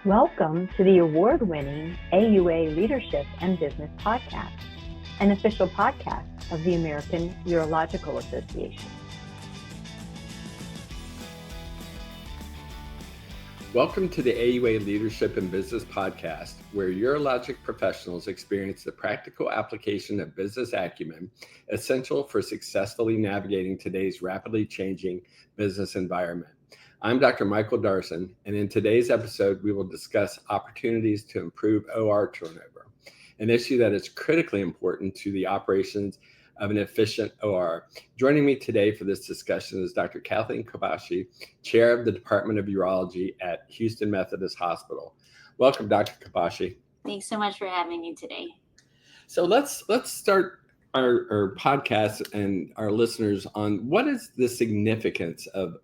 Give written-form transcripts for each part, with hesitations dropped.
Welcome to the award-winning AUA Leadership and Business Podcast, an official podcast of the American Urological Association. Welcome to the AUA Leadership and Business Podcast, where urologic professionals experience the practical application of business acumen essential for successfully navigating today's rapidly changing business environment. I'm Dr. Micheal Darson, and in today's episode, we will discuss opportunities to improve OR turnover, an issue that is critically important to the operations of an efficient OR. Joining me today for this discussion is Dr. Kathleen Kobashi, Chair of the Department of Urology at Houston Methodist Hospital. Welcome, Dr. Kobashi. Thanks so much for having me today. So let's start our podcast and our listeners on what is the significance of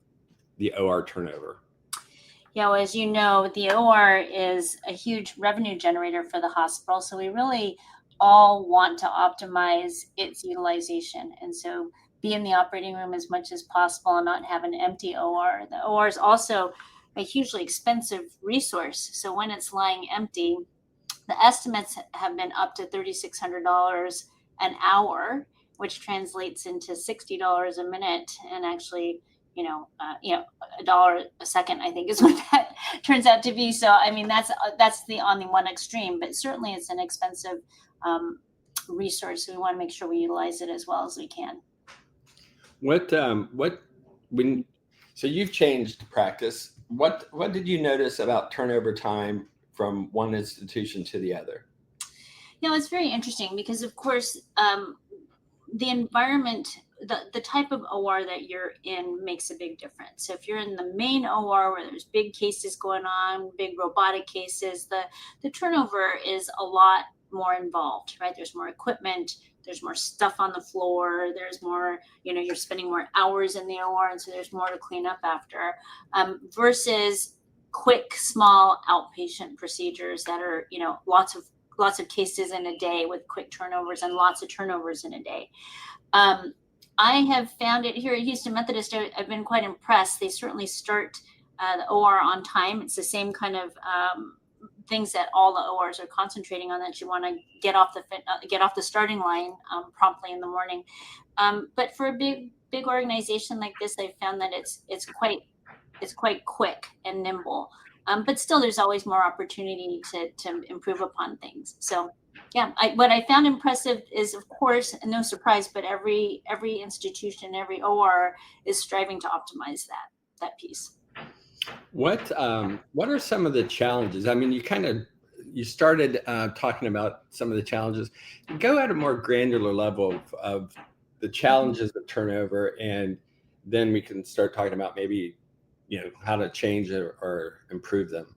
the OR turnover? Yeah, well, as you know, the OR is a huge revenue generator for the hospital. So we really all want to optimize its utilization. And so be in the operating room as much as possible and not have an empty OR. The OR is also a hugely expensive resource. So when it's lying empty, the estimates have been up to $3,600 an hour, which translates into $60 a minute, and actually $1 a second, I think, is what that turns out to be. So, I mean, that's on the one extreme, but certainly it's an expensive resource. So we want to make sure we utilize it as well as we can. So you've changed practice. What did you notice about turnover time from one institution to the other? It's very interesting because, of course, the environment, the type of OR that you're in makes a big difference. So if you're in the main OR where there's big cases going on, big robotic cases, the turnover is a lot more involved, right? There's more equipment, there's more stuff on the floor, there's more, you're spending more hours in the OR, and so there's more to clean up after, versus quick, small outpatient procedures that are, lots of cases in a day with quick turnovers and lots of turnovers in a day. I have found it here at Houston Methodist. I've been quite impressed. They certainly start the OR on time. It's the same kind of things that all the ORs are concentrating on, that you want to get off the starting line promptly in the morning. But for a big organization like this, I've found that it's quite quick and nimble. But still, there's always more opportunity to improve upon things. So, what I found impressive is, of course, no surprise, but every institution, every OR is striving to optimize that piece. What are some of the challenges? I mean, you started talking about some of the challenges. Go at a more granular level of the challenges of turnover, and then we can start talking about maybe how to change it or improve them.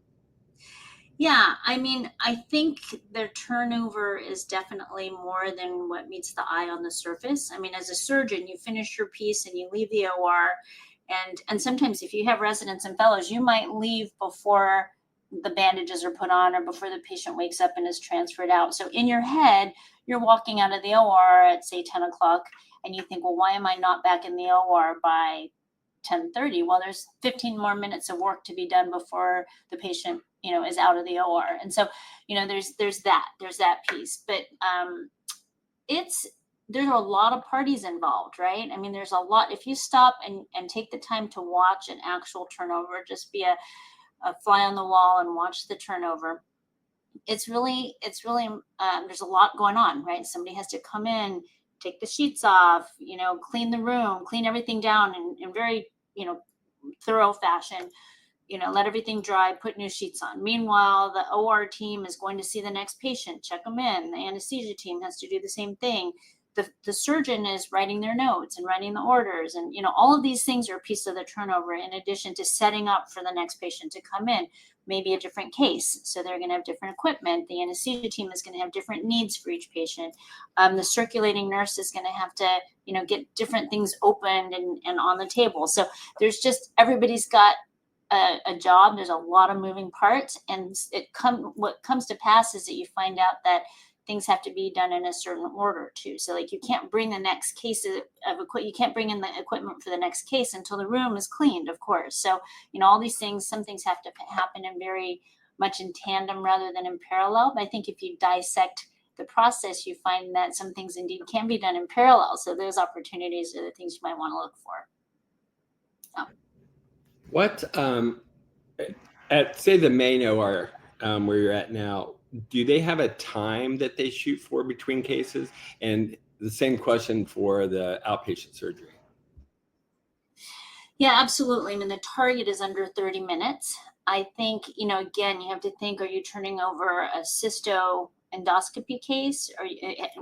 Yeah, I mean, I think their turnover is definitely more than what meets the eye on the surface. I mean, as a surgeon, you finish your piece and you leave the OR, and sometimes if you have residents and fellows, you might leave before the bandages are put on or before the patient wakes up and is transferred out. So in your head, you're walking out of the OR at, say, 10 o'clock, and you think, well, why am I not back in the OR by 10:30? Well, there's 15 more minutes of work to be done before the patient, is out of the OR. And so, there's that piece, but there's a lot of parties involved, right? I mean, there's a lot. If you stop and take the time to watch an actual turnover, just be a fly on the wall and watch the turnover, it's really there's a lot going on, right? Somebody has to come in, take the sheets off, clean the room, clean everything down in very, thorough fashion, let everything dry, put new sheets on. Meanwhile, the OR team is going to see the next patient, check them in. The anesthesia team has to do the same thing. The surgeon is writing their notes and writing the orders. And, all of these things are a piece of the turnover, in addition to setting up for the next patient to come in, maybe a different case. So they're going to have different equipment. The anesthesia team is going to have different needs for each patient. The circulating nurse is going to have to, get different things opened and on the table. So there's just, everybody's got a job. There's a lot of moving parts. And what comes to pass is that you find out that things have to be done in a certain order too. So like you can't bring the next case of equipment, you can't bring in the equipment for the next case until the room is cleaned, of course. So, all these things, some things have to happen in very much in tandem rather than in parallel. But I think if you dissect the process, you find that some things indeed can be done in parallel. So those opportunities are the things you might want to look for. What at say the main OR where you're at now, do they have a time that they shoot for between cases? And the same question for the outpatient surgery. Yeah, absolutely. I mean, the target is under 30 minutes. I think, again, you have to think, are you turning over a cysto endoscopy case? Or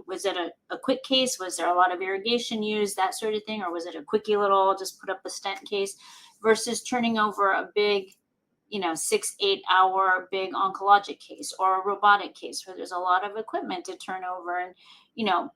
was it a quick case? Was there a lot of irrigation used, that sort of thing? Or was it a quickie little, just put up a stent case versus turning over a big, 6-8 hour big oncologic case or a robotic case where there's a lot of equipment to turn over and,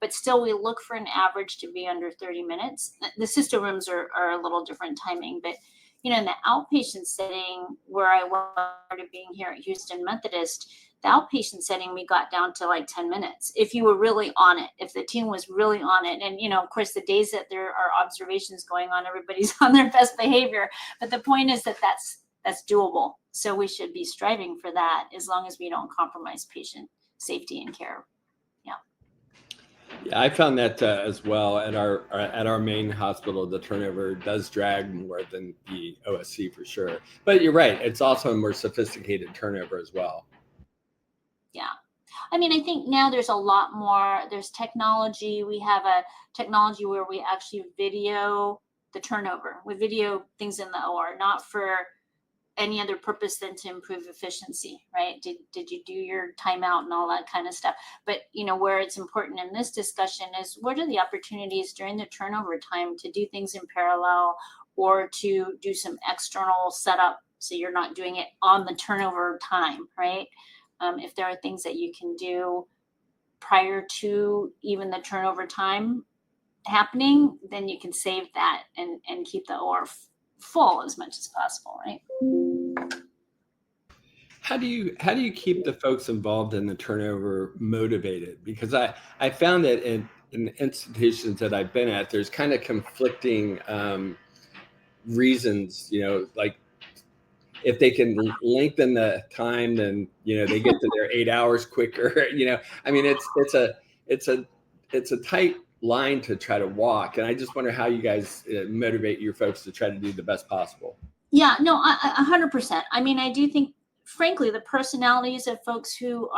but still we look for an average to be under 30 minutes. The cysto rooms are a little different timing, but, in the outpatient setting where I started being here at Houston Methodist, the outpatient setting, we got down to like 10 minutes. If you were really on it, if the team was really on it. And, of course, the days that there are observations going on, everybody's on their best behavior. But the point is that that's doable. So we should be striving for that as long as we don't compromise patient safety and care. Yeah, I found that as well at our main hospital. The turnover does drag more than the OSC for sure. But you're right; it's also a more sophisticated turnover as well. Yeah, I mean, I think now there's a lot more. There's technology. We have a technology where we actually video the turnover. We video things in the OR, not for any other purpose than to improve efficiency, right? Did you do your timeout and all that kind of stuff? But, where it's important in this discussion is what are the opportunities during the turnover time to do things in parallel or to do some external setup so you're not doing it on the turnover time, right? If there are things that you can do prior to even the turnover time happening, then you can save that and keep the OR full as much as possible, right? How do you keep the folks involved in the turnover motivated? Because I found that in the institutions that I've been at, there's kind of conflicting reasons, like if they can lengthen the time, then, they get to their 8 hours quicker, I mean, it's a tight line to try to walk. And I just wonder how you guys motivate your folks to try to do the best possible. Yeah, no, 100%. I mean, I do think, frankly, the personalities of folks who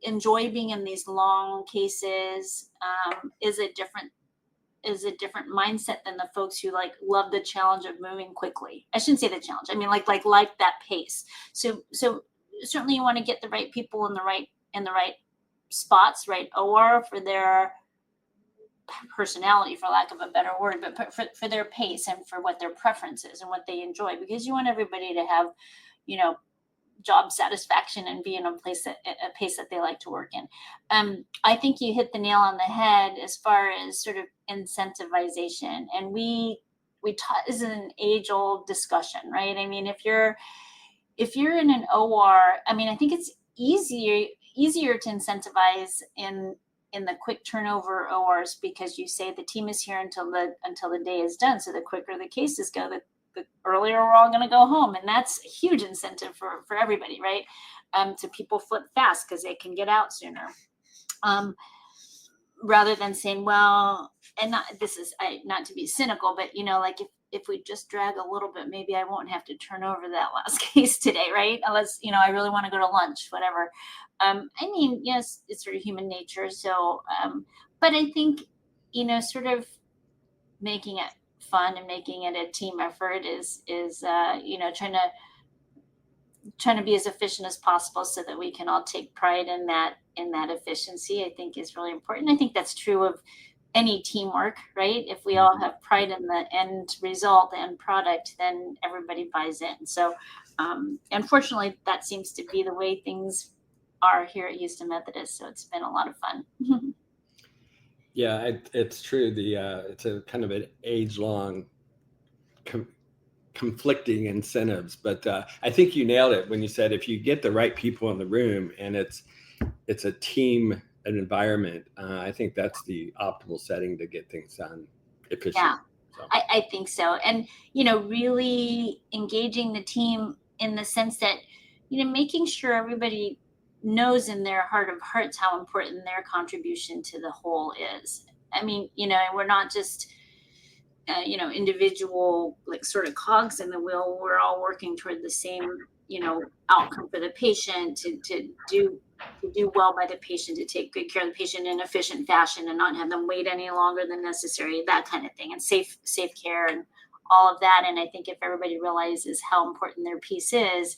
enjoy being in these long cases is a different mindset than the folks who love the challenge of moving quickly. I shouldn't say the challenge. I mean, like that pace. So certainly you want to get the right people in the right spots, right OR for their personality, for lack of a better word, but for their pace and for what their preference is and what they enjoy, because you want everybody to have, job satisfaction and be in a pace that they like to work in. I think you hit the nail on the head as far as sort of incentivization, and we taught is an age-old discussion, right? I mean, if you're in an OR, I mean, I think it's easier to incentivize in the quick turnover ORs because you say the team is here until the day is done. So the quicker the cases go, the earlier we're all going to go home, and that's a huge incentive for everybody, right? So people flip fast because they can get out sooner, rather than saying, well, and not to be cynical, but if we just drag a little bit, maybe I won't have to turn over that last case today, right? Unless, I really want to go to lunch, whatever. I mean, yes, it's sort of human nature. So, but I think, sort of making it fun and making it a team effort is trying to be as efficient as possible so that we can all take pride in that efficiency, I think is really important. I think that's true of any teamwork, right? If we all have pride in the end result, the end product, then everybody buys in. So, unfortunately, that seems to be the way things are here at Houston Methodist. So it's been a lot of fun. Yeah, it's true. It's a kind of an age-long conflicting incentives, but I think you nailed it when you said if you get the right people in the room and it's a team, an environment, I think that's the optimal setting to get things done efficiently. Yeah, so. I think so. And, really engaging the team in the sense that, making sure everybody knows in their heart of hearts how important their contribution to the whole is. I mean, we're not just, individual, like, sort of cogs in the wheel. We're all working toward the same, outcome for the patient, to do well by the patient, to take good care of the patient in efficient fashion and not have them wait any longer than necessary, that kind of thing, and safe care and all of that. And I think if everybody realizes how important their piece is,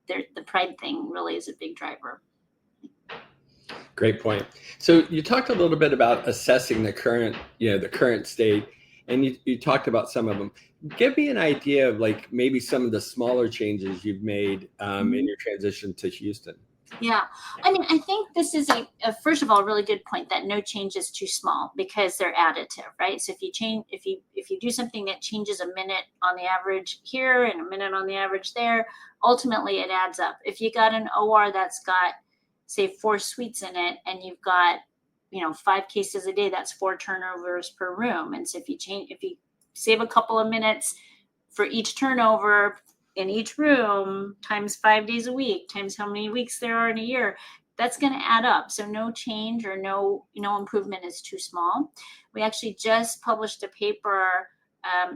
the pride thing really is a big driver. Great point. So you talked a little bit about assessing the current state, and you talked about some of them. Give me an idea of, like, maybe some of the smaller changes you've made in your transition to Houston. Yeah. I mean, I think this is a first of all, a really good point, that no change is too small because they're additive, right? So if you do something that changes a minute on the average here and a minute on the average there, ultimately it adds up. If you got an OR that's got, say, 4 suites in it, and you've got, 5 cases a day, that's 4 turnovers per room. And so if you save a couple of minutes for each turnover in each room, times 5 days a week, times how many weeks there are in a year, that's going to add up. So no change or no improvement is too small. We actually just published a paper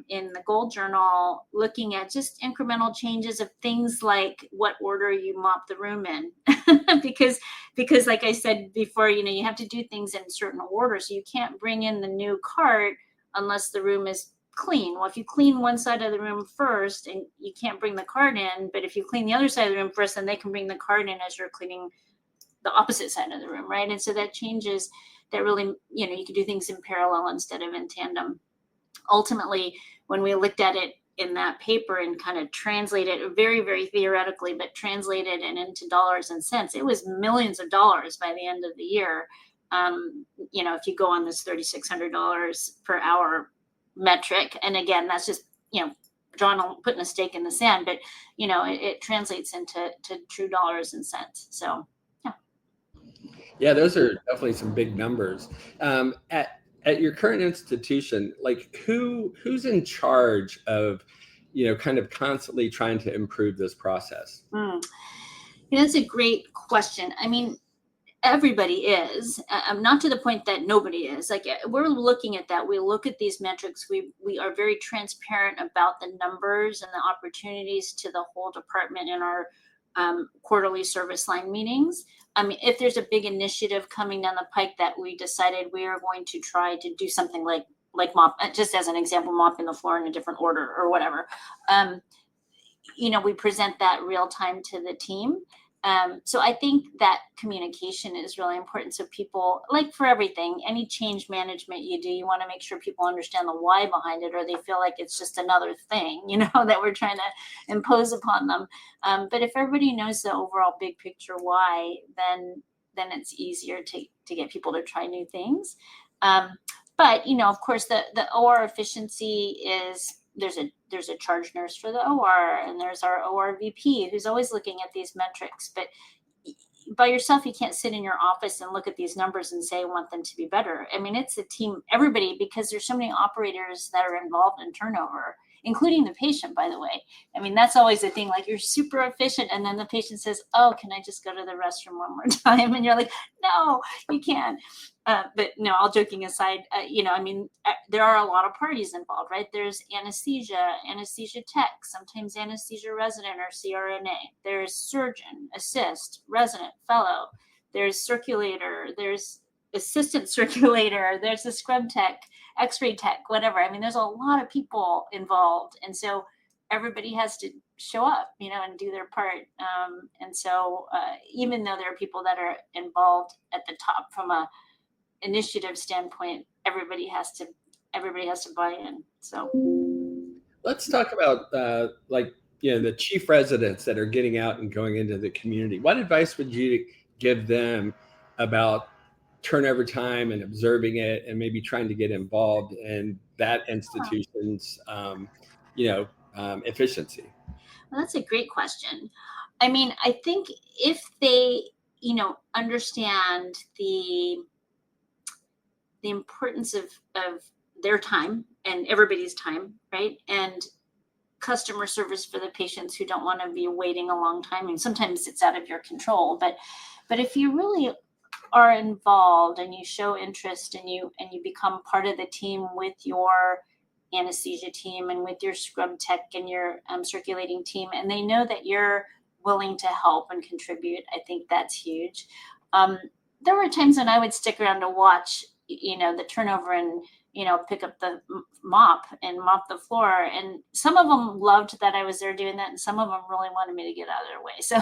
in the Gold Journal looking at just incremental changes of things like what order you mop the room in. because like I said before, you have to do things in certain order. So you can't bring in the new cart unless the room is clean. Well, if you clean one side of the room first, and you can't bring the cart in, but if you clean the other side of the room first, then they can bring the cart in as you're cleaning the opposite side of the room, right? And so that changes that really, you can do things in parallel instead of in tandem. Ultimately, when we looked at it in that paper and kind of translated it very, very theoretically, but translated it into dollars and cents, it was millions of dollars by the end of the year. If you go on this $3,600 per hour metric, and again, that's just, putting a stake in the sand, but it translates into true dollars and cents. So Yeah, those are definitely some big numbers. At your current institution, like, who's in charge of, kind of constantly trying to improve this process? That's a great question. I mean, everybody is, not to the point that nobody is. Like, we're looking at that. We look at these metrics. We are very transparent about the numbers and the opportunities to the whole department in our quarterly service line meetings. I mean, if there's a big initiative coming down the pike that we decided we are going to try to do something like mop, just as an example, mopping the floor in a different order or whatever, we present that real time to the team. So I think that communication is really important. So people, like for everything, any change management you do, you want to make sure people understand the why behind it, or they feel like it's just another thing, that we're trying to impose upon them. But if everybody knows the overall big picture why, then it's easier to get people to try new things. But, of course, the OR efficiency is, there's a charge nurse for the OR, and there's our OR VP who's always looking at these metrics. But by yourself, you can't sit in your office and look at these numbers and say, I want them to be better. I mean, it's a team, everybody, because there's so many operators that are involved in turnover, including the patient, by the way. I mean, that's always the thing, like, you're super efficient, and then the patient says, oh, can I just go to the restroom one more time? And you're like, no, you can't. But no, all joking aside, there are a lot of parties involved, right? There's anesthesia tech, sometimes anesthesia resident or CRNA. There's surgeon, assist, resident, fellow. There's circulator, there's assistant circulator, there's the scrub tech, x-ray tech, whatever. I mean, there's a lot of people involved. And so everybody has to show up, and do their part. And so even though there are people that are involved at the top from a initiative standpoint, everybody has to buy in. So let's talk about the chief residents that are getting out and going into the community. What advice would you give them about turnover time and observing it, and maybe trying to get involved in that institution's efficiency? Well, that's a great question. I mean, I think if they understand the importance of their time and everybody's time, right? And customer service for the patients who don't want to be waiting a long time. And sometimes it's out of your control, but if you really are involved and you show interest and you become part of the team with your anesthesia team and with your scrub tech and your circulating team, and they know that you're willing to help and contribute, I think that's huge. There were times when I would stick around to watch, the turnover and, pick up the mop and mop the floor. And some of them loved that I was there doing that. And some of them really wanted me to get out of their way. So,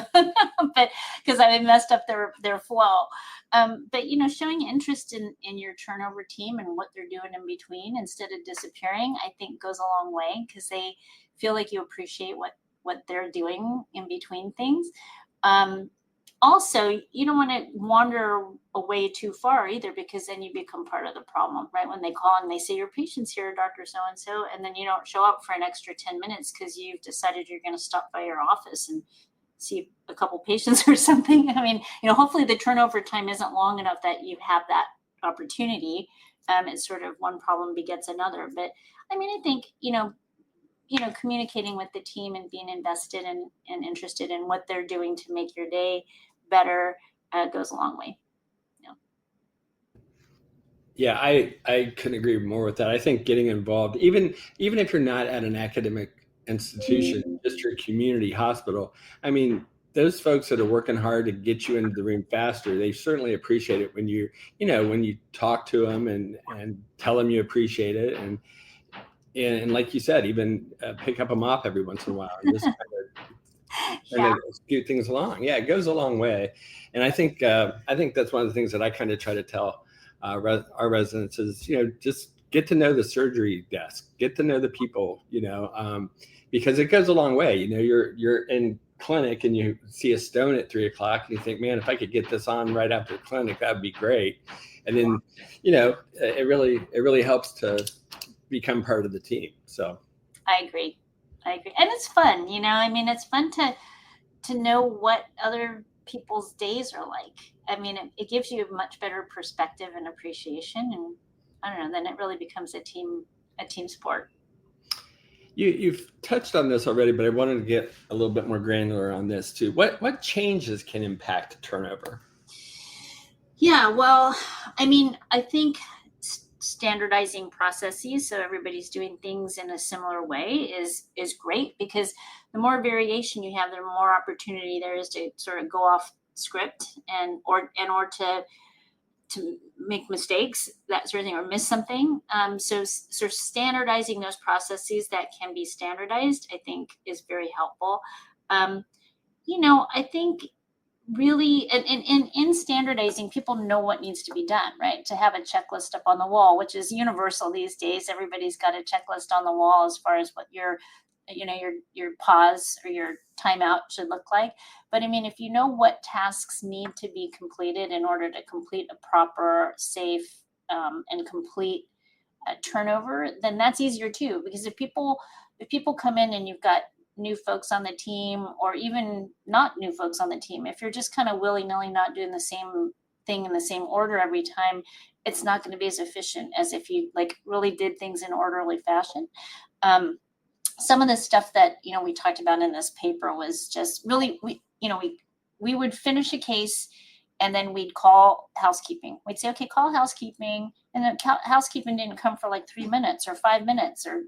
but because I messed up their flow. But, showing interest in your turnover team and what they're doing in between instead of disappearing, I think goes a long way because they feel like you appreciate what they're doing in between things. Also, you don't want to wander away too far either, because then you become part of the problem, right? When they call and they say, your patient's here, Dr. So-and-so, and then you don't show up for an extra 10 minutes because you've decided you're going to stop by your office and see a couple patients or something. I mean, hopefully the turnover time isn't long enough that you have that opportunity. It's sort of one problem begets another. But I mean, I think, communicating with the team and being invested and interested in what they're doing to make your day better goes a long way. Yeah, I couldn't agree more with that. I think getting involved, even if you're not at an academic institution, just your community hospital, I mean, those folks that are working hard to get you into the room faster, they certainly appreciate it when when you talk to them and tell them you appreciate it. And like you said, even pick up a mop every once in a while and just kind of scoot things along. Yeah, it goes a long way. And I think that's one of the things that I kind of try to tell our residents is, just get to know the surgery desk, get to know the people, because it goes a long way. You're in clinic and you see a stone at 3:00 and you think, man, if I could get this on right after clinic, that'd be great. And then, it really helps to become part of the team. So I agree. And it's fun, it's fun to know what other people's days are like. I mean, it gives you a much better perspective and appreciation. And I don't know, then it really becomes a team sport. You've touched on this already, but I wanted to get a little bit more granular on this too. What changes can impact turnover? Yeah, well, I mean, I think standardizing processes so everybody's doing things in a similar way is great, because the more variation you have, the more opportunity there is to sort of go off script or to make mistakes, that sort of thing, or miss something. So standardizing those processes that can be standardized, I think, is very helpful. I think really, and in standardizing, people know what needs to be done, right? To have a checklist up on the wall, which is universal these days. Everybody's got a checklist on the wall as far as what your pause or your timeout should look like. But I mean, if you know what tasks need to be completed in order to complete a proper, safe, and complete turnover, then that's easier too. Because if people come in and you've got new folks on the team, or even not new folks on the team, if you're just kind of willy-nilly not doing the same thing in the same order every time, it's not going to be as efficient as if you really did things in orderly fashion. Some of the stuff that we talked about in this paper was just really, we would finish a case and then we'd call housekeeping. We'd say, okay, call housekeeping, and then housekeeping didn't come for 3 minutes or 5 minutes, or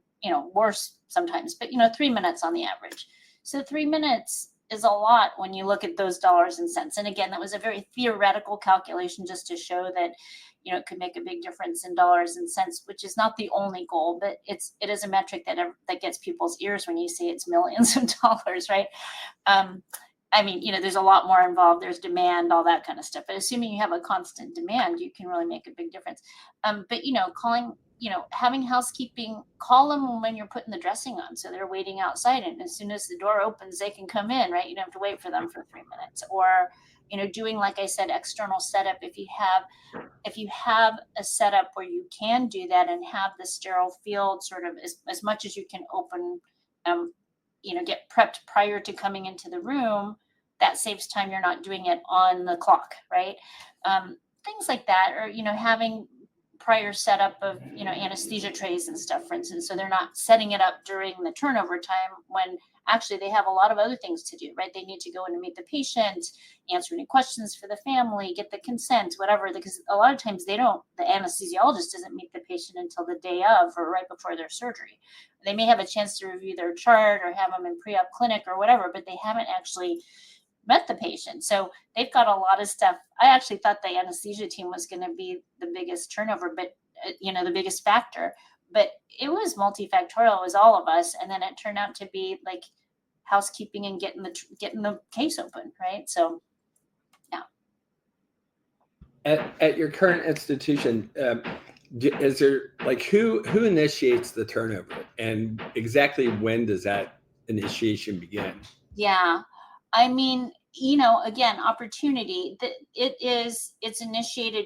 worse sometimes, but 3 minutes on the average. So 3 minutes is a lot when you look at those dollars and cents. And again, that was a very theoretical calculation just to show that it could make a big difference in dollars and cents, which is not the only goal, but it is a metric that gets people's ears when you say it's millions of dollars, right? I mean, there's a lot more involved. There's demand, all that kind of stuff. But assuming you have a constant demand, you can really make a big difference. But calling, having housekeeping, call them when you're putting the dressing on, so they're waiting outside, and as soon as the door opens, they can come in, right? You don't have to wait for them for 3 minutes. Or doing, like I said, external setup. If you have a setup where you can do that and have the sterile field sort of as much as you can open, get prepped prior to coming into the room, that saves time. You're not doing it on the clock, right? Things like that, or having prior setup of, anesthesia trays and stuff, for instance. So they're not setting it up during the turnover time when actually they have a lot of other things to do, right? They need to go in and meet the patient, answer any questions for the family, get the consent, whatever, because a lot of times the anesthesiologist doesn't meet the patient until the day of or right before their surgery. They may have a chance to review their chart or have them in pre-op clinic or whatever, but they haven't actually met the patient. So they've got a lot of stuff. I actually thought the anesthesia team was going to be the biggest turnover, but the biggest factor, but it was multifactorial. It was all of us. And then it turned out to be like housekeeping and getting the case open. Right. So, yeah. At your current institution, is there like who initiates the turnover, and exactly when does that initiation begin? Yeah. I mean, again, opportunity that it's initiated.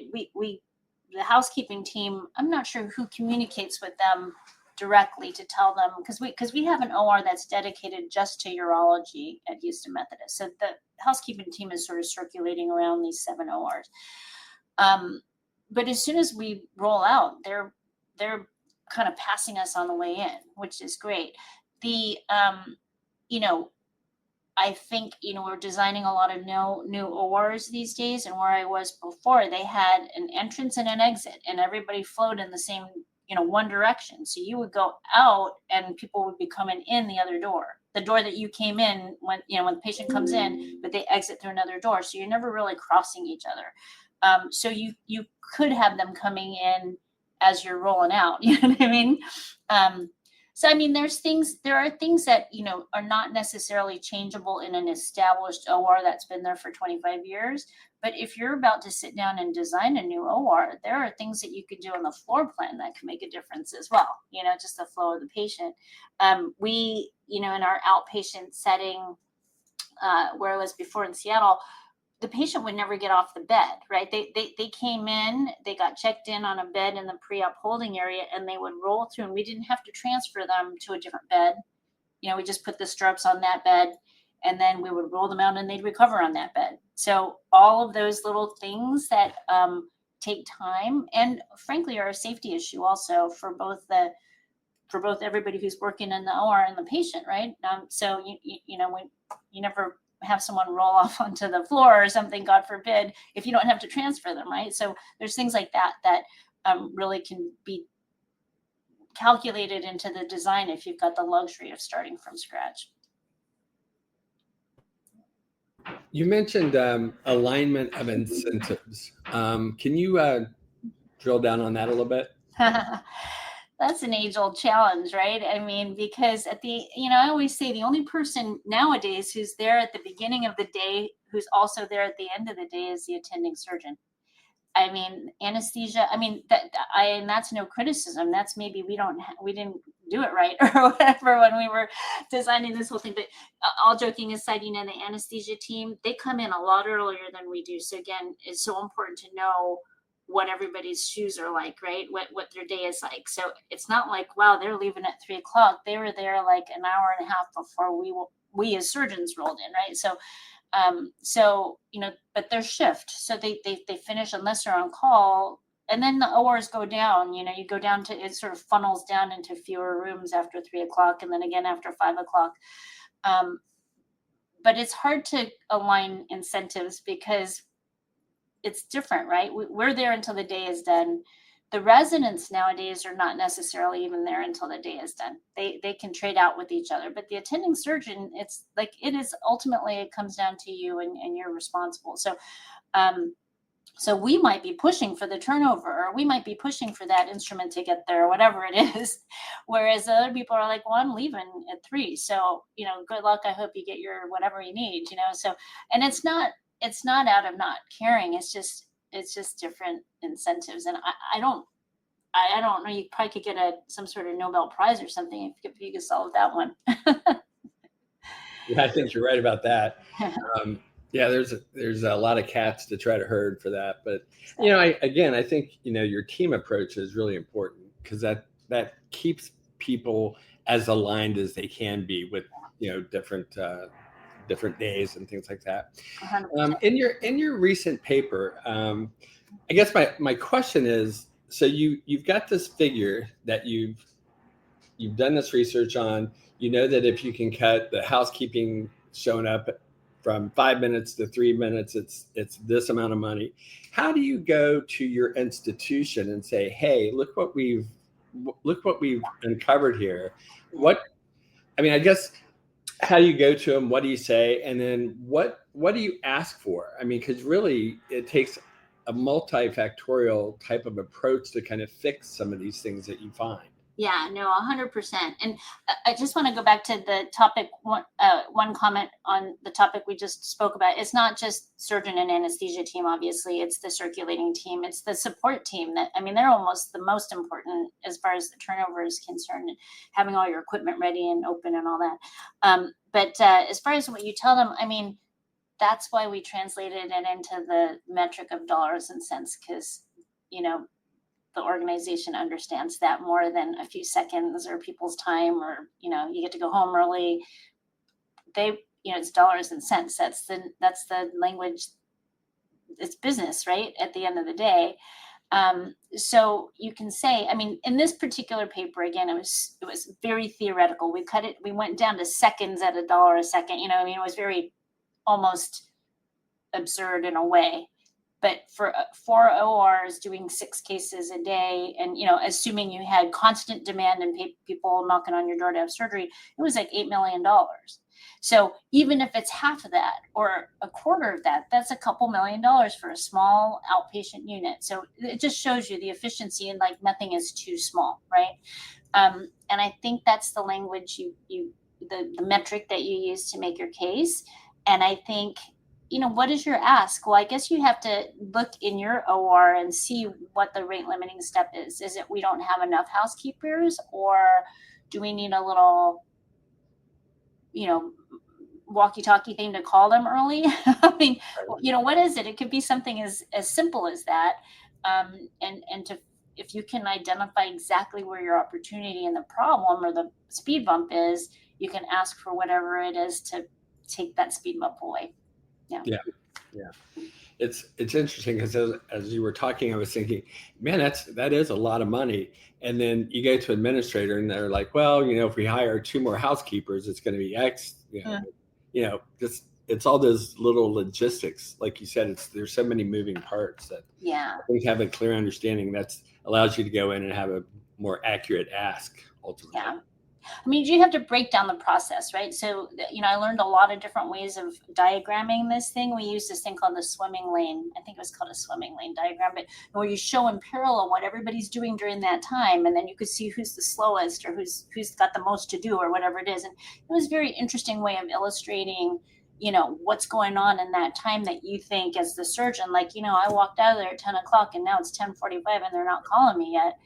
The housekeeping team, I'm not sure who communicates with them directly to tell them, because we have an OR that's dedicated just to urology at Houston Methodist. So the housekeeping team is sort of circulating around these 7 ORs. But as soon as we roll out, they're kind of passing us on the way in, which is great. I think, we're designing a lot of new ORs these days. And where I was before, they had an entrance and an exit, and everybody flowed in the same, one direction. So you would go out and people would be coming in the other door, the door that you came in when the patient comes in, but they exit through another door. So you're never really crossing each other. So you could have them coming in as you're rolling out, you know what I mean? So, I mean, there are things that, are not necessarily changeable in an established OR that's been there for 25 years. But if you're about to sit down and design a new OR, there are things that you could do on the floor plan that can make a difference as well, just the flow of the patient. We, in our outpatient setting, where I was before in Seattle, the patient would never get off the bed, right? They came in, they got checked in on a bed in the pre-op holding area, and they would roll through, and we didn't have to transfer them to a different bed. We just put the straps on that bed, and then we would roll them out and they'd recover on that bed. So all of those little things that take time, and frankly are a safety issue also for both everybody who's working in the OR and the patient, right? So you never have someone roll off onto the floor or something, God forbid, if you don't have to transfer them, right? So there's things like that really can be calculated into the design if you've got the luxury of starting from scratch. You mentioned alignment of incentives. Can you drill down on that a little bit? That's an age-old challenge, right? I mean, because I always say the only person nowadays who's there at the beginning of the day, who's also there at the end of the day, is the attending surgeon. I mean, anesthesia. I mean, and that's no criticism. That's maybe we didn't do it right or whatever when we were designing this whole thing. But all joking aside, the anesthesia team, they come in a lot earlier than we do. So again, it's so important to know what everybody's shoes are like, right? What their day is like. So it's not like, wow, they're leaving at 3:00. They were there like an hour and a half before we as surgeons rolled in, right? So but their shift. So they finish unless they're on call, and then the ORs go down. You go down to, it sort of funnels down into fewer rooms after 3:00, and then again after 5:00. But it's hard to align incentives because it's different, right? We're there until the day is done. The residents nowadays are not necessarily even there until the day is done. They can trade out with each other, but the attending surgeon, it's like, ultimately it comes down to you and you're responsible. So we might be pushing for the turnover, or we might be pushing for that instrument to get there, or whatever it is. Whereas other people are like, well, I'm leaving at 3. So, good luck. I hope you get your whatever you need, so, and it's not out of not caring. It's just different incentives. And I don't know. You probably could get some sort of Nobel Prize or something if you could solve that one. Yeah, I think you're right about that. Yeah, there's a lot of cats to try to herd for that. But, I think, your team approach is really important, because that keeps people as aligned as they can be with, different days and things like that. In your recent paper, I guess my question is, so you've got this figure that you've done this research on. You know that if you can cut the housekeeping showing up from 5 minutes to 3 minutes, it's this amount of money. How do you go to your institution and say, hey, look what we've uncovered here? I guess, how do you go to them? What do you say? And then what do you ask for? I mean, because really it takes a multifactorial type of approach to kind of fix some of these things that you find. Yeah, no, 100%. And I just want to go back to the topic, one comment on the topic we just spoke about. It's not just surgeon and anesthesia team, obviously. It's the circulating team. It's the support team they're almost the most important as far as the turnover is concerned, and having all your equipment ready and open and all that. But as far as what you tell them, I mean, that's why we translated it into the metric of dollars and cents, because, the organization understands that more than a few seconds or people's time, or, you get to go home early. It's dollars and cents. That's the language. It's business, right? At the end of the day. So you can say, I mean, in this particular paper, again, it was very theoretical. We cut it, we went down to seconds at $1 a second, it was very almost absurd in a way. But for 4 ORs doing 6 cases a day, and, assuming you had constant demand and people knocking on your door to have surgery, it was like $8 million. So even if it's half of that or a quarter of that, that's a couple $1 million for a small outpatient unit. So it just shows you the efficiency, and like nothing is too small, right? And I think that's the language the metric that you use to make your case. And I think, what is your ask? Well, I guess you have to look in your OR and see what the rate limiting step is. Is it we don't have enough housekeepers, or do we need a little, walkie-talkie thing to call them early? I mean, what is it? It could be something as simple as that. If you can identify exactly where your opportunity and the problem or the speed bump is, you can ask for whatever it is to take that speed bump away. Yeah. It's interesting, because as you were talking, I was thinking, man, that is a lot of money. And then you go to administrator and they're like, well, if we hire 2 more housekeepers, it's going to be X. It's all those little logistics. Like you said, there's so many moving parts that I think have a clear understanding that allows you to go in and have a more accurate ask ultimately. Yeah. I mean, you have to break down the process, right? So, I learned a lot of different ways of diagramming this thing. We used this thing called the swimming lane. I think it was called a swimming lane diagram, but where you show in parallel what everybody's doing during that time. And then you could see who's the slowest, or who's got the most to do, or whatever it is. And it was a very interesting way of illustrating, what's going on in that time that you think as the surgeon, like, I walked out of there at 10 o'clock and now it's 10:45 and they're not calling me yet.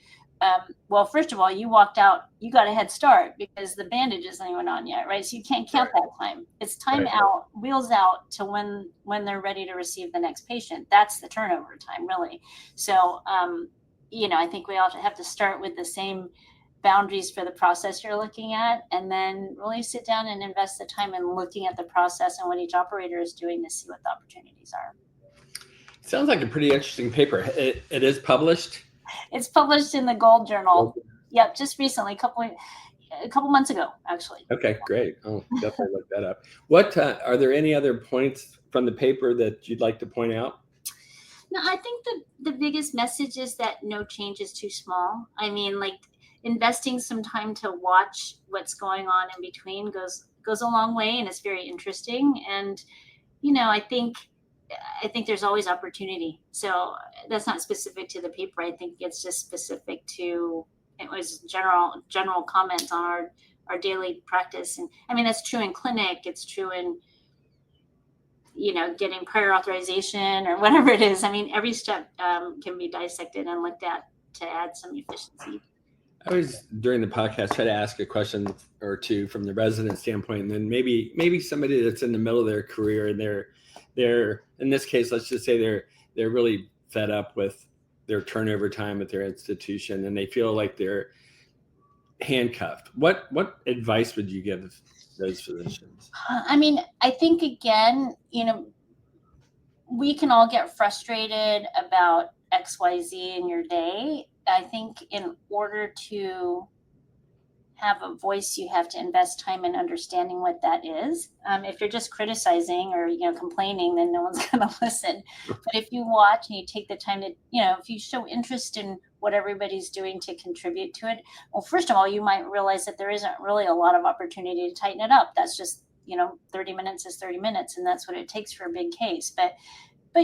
Well, first of all, you walked out, you got a head start because the bandage isn't even on yet, right? So you can't count that time. It's time out, wheels out to when they're ready to receive the next patient. That's the turnover time, really. So, I think we all have to start with the same boundaries for the process you're looking at, and then really sit down and invest the time in looking at the process and what each operator is doing to see what the opportunities are. Sounds like a pretty interesting paper. It is published. It's published in the Gold Journal. Yep, just recently, a couple months ago, actually. Okay, great. I'll definitely look that up. What are there any other points from the paper that you'd like to point out? No, I think the biggest message is that no change is too small. I mean, like, investing some time to watch what's going on in between goes a long way, and it's very interesting. And I think there's always opportunity. So that's not specific to the paper. I think it's just specific to, it was general comments on our daily practice. And I mean, that's true in clinic. It's true in, getting prior authorization or whatever it is. I mean, every step can be dissected and looked at to add some efficiency. I always, during the podcast, try to ask a question or two from the resident standpoint, and then maybe somebody that's in the middle of their career and they're in this case, let's just say they're really fed up with their turnover time at their institution and they feel like they're handcuffed. What advice would you give those physicians? I mean, I think, again, we can all get frustrated about XYZ in your day. I think in order to have a voice, you have to invest time in understanding what that is. If you're just criticizing or complaining, then no one's going to listen. But if you watch and you take the time to, if you show interest in what everybody's doing to contribute to it, well, first of all, you might realize that there isn't really a lot of opportunity to tighten it up. That's just 30 minutes is 30 minutes, and that's what it takes for a big case. But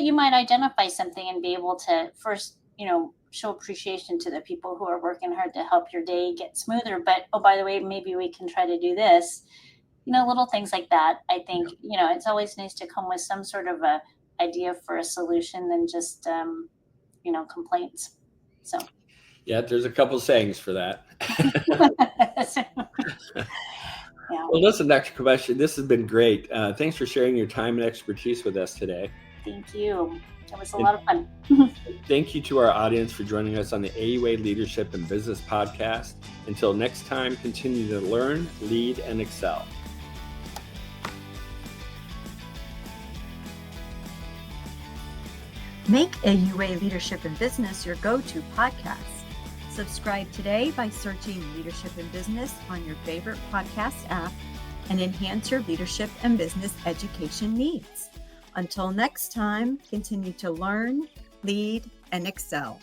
you might identify something and be able to first, show appreciation to the people who are working hard to help your day get smoother. But, oh, by the way, maybe we can try to do this, little things like that. I think, it's always nice to come with some sort of a idea for a solution than just, complaints. So. Yeah, there's a couple sayings for that. Yeah. Well, listen, Dr. Kobashi, this has been great. Thanks for sharing your time and expertise with us today. Thank you. It was a lot of fun. Thank you to our audience for joining us on the AUA Leadership and Business Podcast. Until next time, continue to learn, lead, and excel. Make AUA Leadership and Business your go-to podcast. Subscribe today by searching Leadership and Business on your favorite podcast app and enhance your leadership and business education needs. Until next time, continue to learn, lead, and excel.